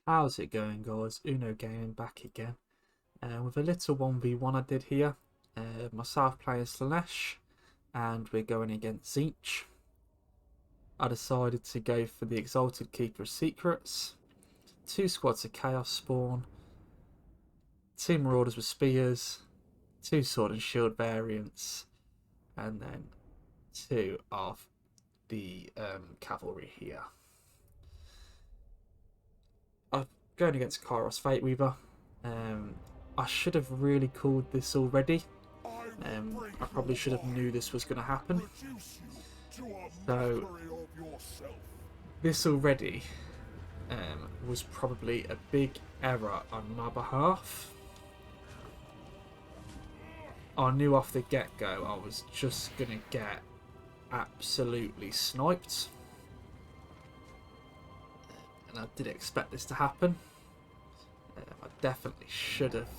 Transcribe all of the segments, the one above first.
How's it going, guys? Uno Gaming back again with a little 1v1 I did here. Myself playing Slaanesh, and we're going against Tzeench. I decided to go for the Exalted Keeper of Secrets, 2 squads of Chaos Spawn, 2 Marauders with Spears, 2 Sword and Shield variants, and then 2 of the Cavalry here. I'm going against Kairos Fate Weaver. I should have really called this already. I probably should have knew this was going to happen. So this already was probably a big error on my behalf. I knew off the get-go I was just going to get absolutely sniped. And I did expect this to happen. I definitely should have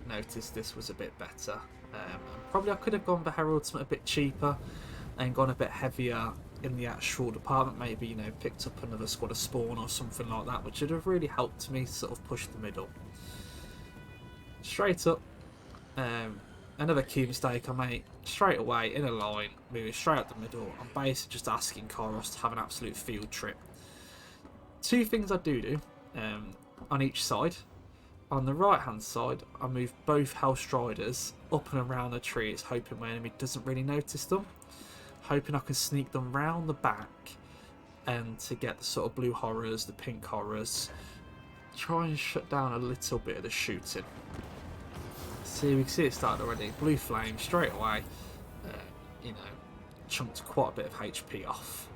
noticed this was a bit better. Probably I could have gone for Herald something a bit cheaper and gone a bit heavier in the actual department. Maybe, you know, picked up another squad of Spawn or something like that, which would have really helped me sort of push the middle. Straight up, another key mistake I made. Straight away, in a line, moving straight up the middle. I'm basically just asking Kairos to have an absolute field trip. 2 things I do on each side. On the right hand side, I move both Hellstriders up and around the trees, hoping my enemy doesn't really notice them. Hoping I can sneak them round the back and to get the sort of blue horrors, the pink horrors. Try and shut down a little bit of the shooting. See, we can see it started already. Blue flame straight away, you know, chunked quite a bit of HP off.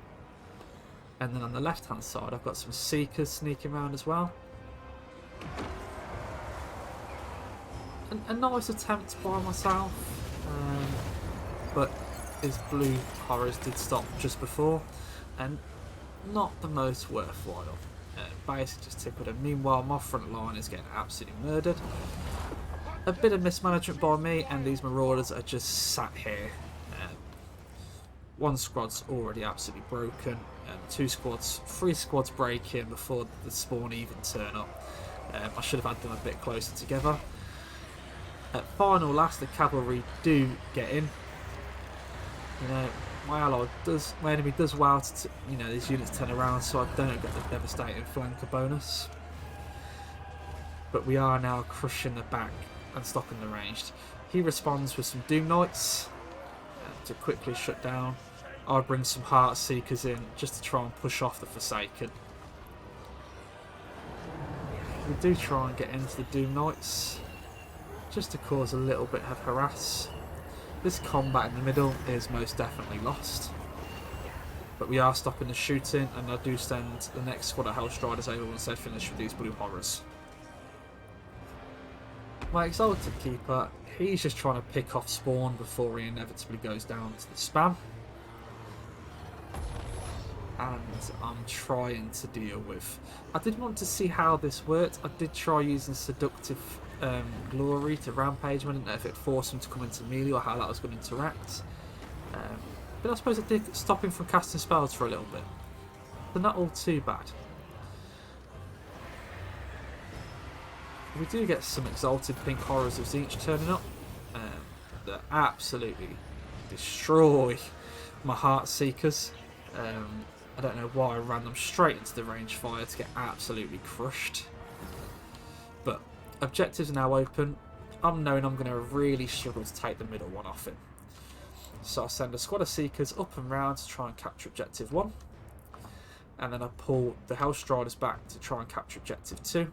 And then on the left hand side, I've got some Seekers sneaking around as well. A nice attempt by myself, but his blue horrors did stop just before, and not the most worthwhile. Basically just tickled him. Meanwhile, my front line is getting absolutely murdered. A bit of mismanagement by me, and these Marauders are just sat here. One squad's already absolutely broken, 3 squads break in before the Spawn even turn up. I should have had them a bit closer together. At final last, the Cavalry do get in. You know, my enemy does well to, you know, these units turn around, so I don't get the devastating flanker bonus. But we are now crushing the back and stopping the ranged. He responds with some Doom Knights to quickly shut down. I'll bring some Heart Seekers in just to try and push off the Forsaken. We do try and get into the Doom Knights, just to cause a little bit of harass. This combat in the middle is most definitely lost, but we are stopping the shooting, and I do send the next squad of Hellstriders over once they finish with these blue horrors. My Exalted Keeper, he's just trying to pick off Spawn before he inevitably goes down to the spam. And I'm trying to deal with. I did want to see how this worked. I did try using Seductive Glory to rampage. I didn't know if it forced him to come into melee or how that was going to interact. But I suppose it did stop him from casting spells for a little bit. But not all too bad. We do get some Exalted Pink Horrors of Tzeench turning up that absolutely destroy my Heart Seekers. I don't know why I ran them straight into the range fire to get absolutely crushed. But objectives are now open. I'm knowing I'm going to really struggle to take the middle one off him. So I send a squad of Seekers up and round to try and capture objective 1. And then I pull the Hellstriders back to try and capture objective 2.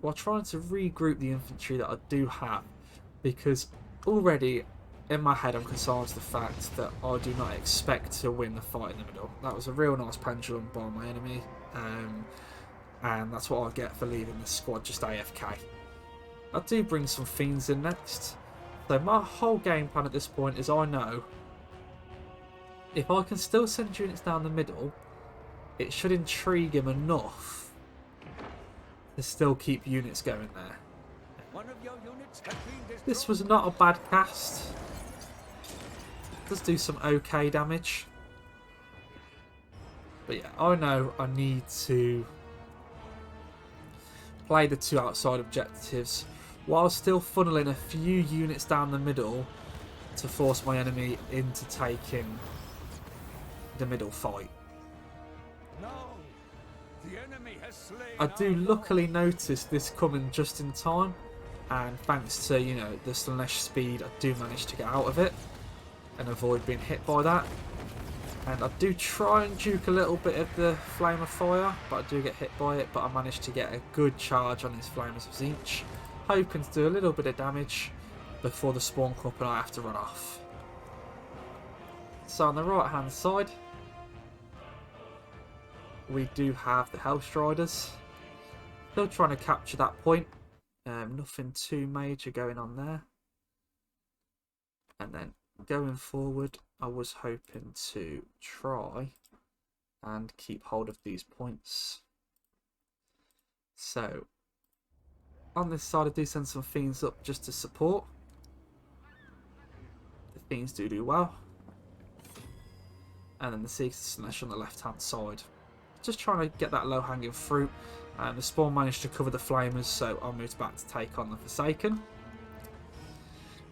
While trying to regroup the infantry that I do have. Because already in my head I'm concerned with the fact that I do not expect to win the fight in the middle. That was a real nice pendulum by my enemy. And that's what I get for leaving the squad just AFK. I do bring some Fiends in next. So my whole game plan at this point is I know if I can still send units down the middle, it should intrigue him enough to still keep units going there. This was not a bad cast. Does do some okay damage. But yeah, I know I need to play the two outside objectives while still funneling a few units down the middle to force my enemy into taking the middle fight. No, the enemy has slain I do luckily notice this coming just in time, and thanks to, you know, the Slaanesh speed, I do manage to get out of it and avoid being hit by that. And I do try and juke a little bit of the Flame of Fire, but I do get hit by it. But I managed to get a good charge on his Flames of Tzeench, hoping to do a little bit of damage before the spawn come up and I have to run off. So on the right hand side, we do have the Hellstriders. Still trying to capture that point. Nothing too major going on there. And then going forward, I was hoping to try and keep hold of these points. So on this side, I do send some Fiends up just to support. The Fiends do well. And then the Seekers Slaanesh on the left hand side. Just trying to get that low hanging fruit. And the spawn managed to cover the Flamers, so I moved back to take on the Forsaken.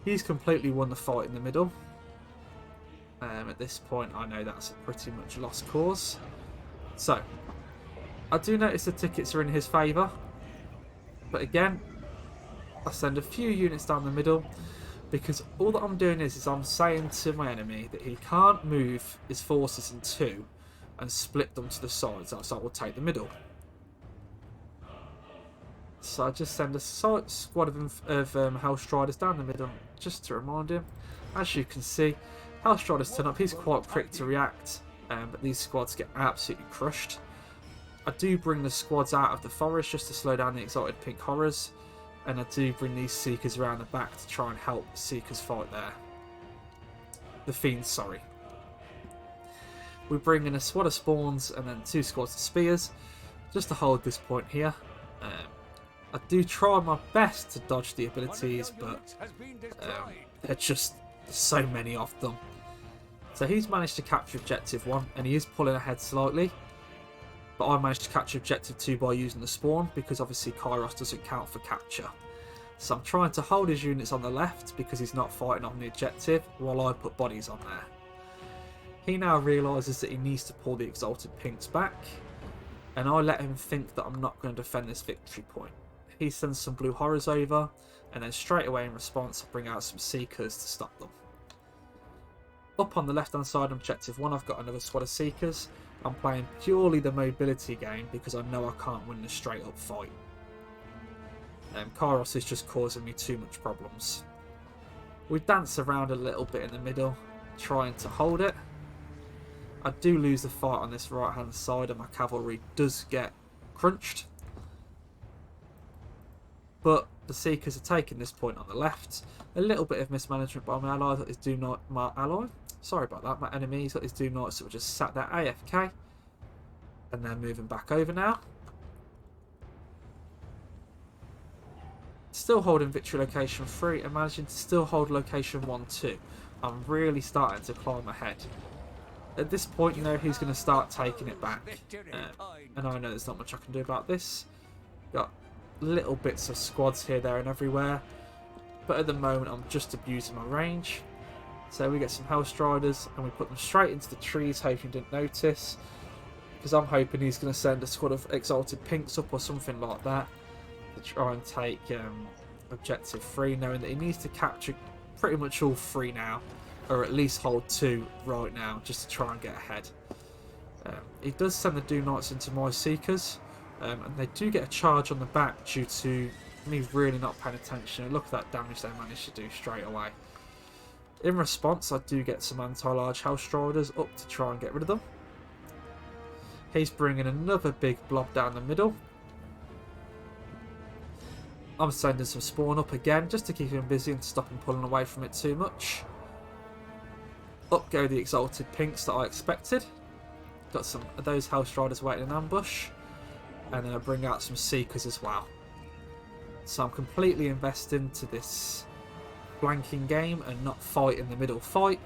He's completely won the fight in the middle. At this point, I know that's a pretty much lost cause. So, I do notice the tickets are in his favour. But again, I send a few units down the middle, because all that I'm doing is I'm saying to my enemy that he can't move his forces in two and split them to the sides, else I will take the middle. So I just send a squad of Hellstriders down the middle just to remind him. As you can see, Hellstriders turn up. He's quite quick to react, but these squads get absolutely crushed. I do bring the squads out of the forest just to slow down the exalted pink horrors, and I do bring these Seekers around the back to try and help the Seekers fight there. The Fiends, sorry. We bring in a squad of spawns and then two squads of spears just to hold this point here. I do try my best to dodge the abilities, but there are just so many of them. So he's managed to capture objective 1, and he is pulling ahead slightly. But I managed to capture objective 2 by using the spawn, because obviously Kairos doesn't count for capture. So I'm trying to hold his units on the left because he's not fighting on the objective, while I put bodies on there. He now realises that he needs to pull the exalted pinks back, and I let him think that I'm not going to defend this victory point. He sends some blue horrors over, and then straight away in response I bring out some Seekers to stop them. Up on the left hand side, objective 1, I've got another squad of Seekers. I'm playing purely the mobility game because I know I can't win the straight up fight. Kairos is just causing me too much problems. We dance around a little bit in the middle, trying to hold it. I do lose the fight on this right hand side, and my cavalry does get crunched. But the Seekers are taking this point on the left. A little bit of mismanagement by my ally. His Doom Knight, my ally. Sorry about that. My enemy. He's got his Doom Knights that were just sat there AFK. And they're moving back over now. Still holding victory location 3 and managing to still hold location 1 too. I'm really starting to climb ahead. At this point, you know, he's going to start taking it back. And I know there's not much I can do about this. Got little bits of squads here, there and everywhere, but at the moment I'm just abusing my range. So we get some Hellstriders and we put them straight into the trees, hoping he didn't notice, because I'm hoping he's going to send a squad of exalted pinks up or something like that to try and take objective 3, knowing that he needs to capture pretty much all 3 now, or at least hold 2 right now just to try and get ahead. He does send the Doom Knights into my Seekers. And they do get a charge on the back due to me really not paying attention. And look at that damage they managed to do straight away. In response, I do get some anti-large Hellstriders up to try and get rid of them. He's bringing another big blob down the middle. I'm sending some spawn up again just to keep him busy and stop him pulling away from it too much. Up go the exalted pinks that I expected. Got some of those Hellstriders waiting in ambush. And then I bring out some Seekers as well. So I'm completely invested into this flanking game and not fight in the middle fight,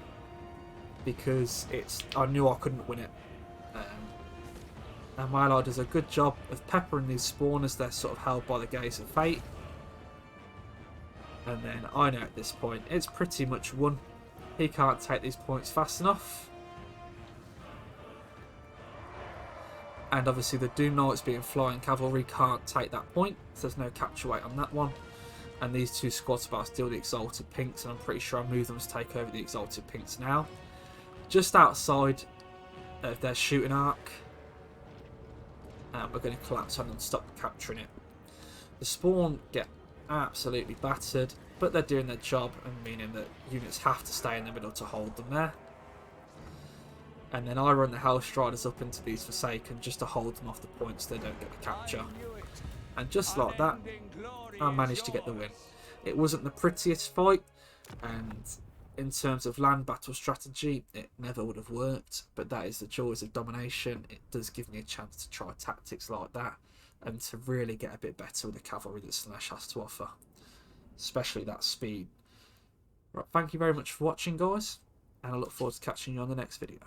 because I knew I couldn't win it. And my ally does a good job of peppering these spawners. They're sort of held by the gaze of fate. And then I know at this point it's pretty much won. He can't take these points fast enough. And obviously the Doom Knights being flying cavalry can't take that point. So there's no capture weight on that one. And these two squads about to deal the Exalted Pinks. And I'm pretty sure I moved them to take over the Exalted Pinks now. Just outside of their shooting arc. And we're going to collapse on and stop capturing it. The Spawn get absolutely battered. But they're doing their job. And meaning that units have to stay in the middle to hold them there. And then I run the Hellstriders up into these Forsaken just to hold them off the points so they don't get the capture. And just like that, I managed to get the win. It wasn't the prettiest fight, and in terms of land battle strategy, it never would have worked. But that is the joys of domination. It does give me a chance to try tactics like that and to really get a bit better with the cavalry that Slaanesh has to offer. Especially that speed. Right, thank you very much for watching, guys. And I look forward to catching you on the next video.